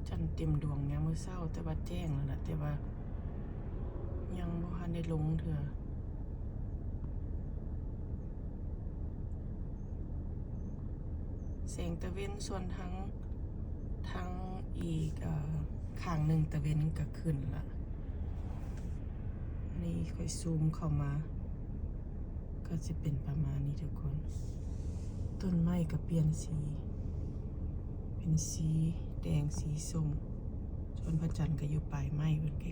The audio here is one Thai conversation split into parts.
จันทร์เต็มดวงเนี่ยมื้อเช้าแต่ว่าแจ้งแล้วล่ะแต่ว่ายังบ่ทันได้ลงเถื่อแสงตะเวนส่วนทั้งอีกข้างหนึ่งตะเวนก็ขึ้นละนี่ค่อยซูมเข้ามาก็จะเป็นประมาณนี้ทุกคนต้นไม้ก็เปลี่ยนสีเป็นสีแดงสีส้มส่วนพระจันทร์ก็อยู่ปลายไม้เป็นใก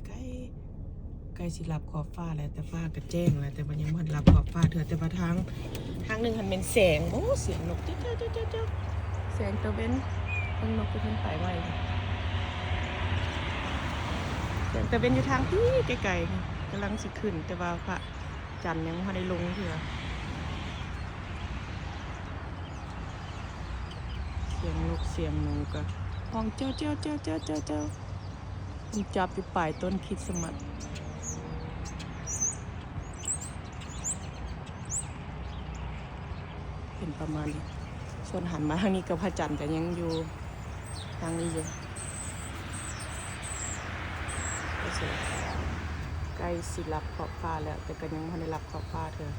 ล้สิรับขอบฟ้าแล้วแต่ฟ้าก็แจ้งแล้วแต่มันยังไม่รับขอบฟ้าเถอะแต่ว่าทางหนึ่งมันเป็นแสงโอ้เสียงนกเจ้าแสงตะเวนนกก็ขึ้นปลายไม้แสงตะเวนอยู่ทางที่ไกลๆกำลังสิขึ้นแต่ว่าพระจันทร์ยังไม่ได้ลงเถอะเสียงนกเสียงหนูก็ห้องเจ้ามันจับอยู่ปลายต้นคริสต์มาสเป็นประมาณนี้ส่วนหันมาทางนี้กับพระจันทร์แต่ยังอยู่ทางนี้อยู่ใกล้สิรับขอบฟ้าแล้วแต่ก็ยังไม่ได้รับขอบฟ้าเธอ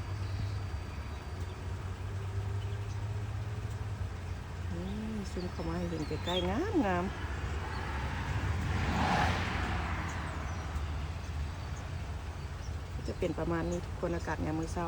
ซึ่งเข้ามาให้เห็นใกล้ๆงามจะเป็นประมาณนี้ทุกคนอากาศยามมื้อเช้า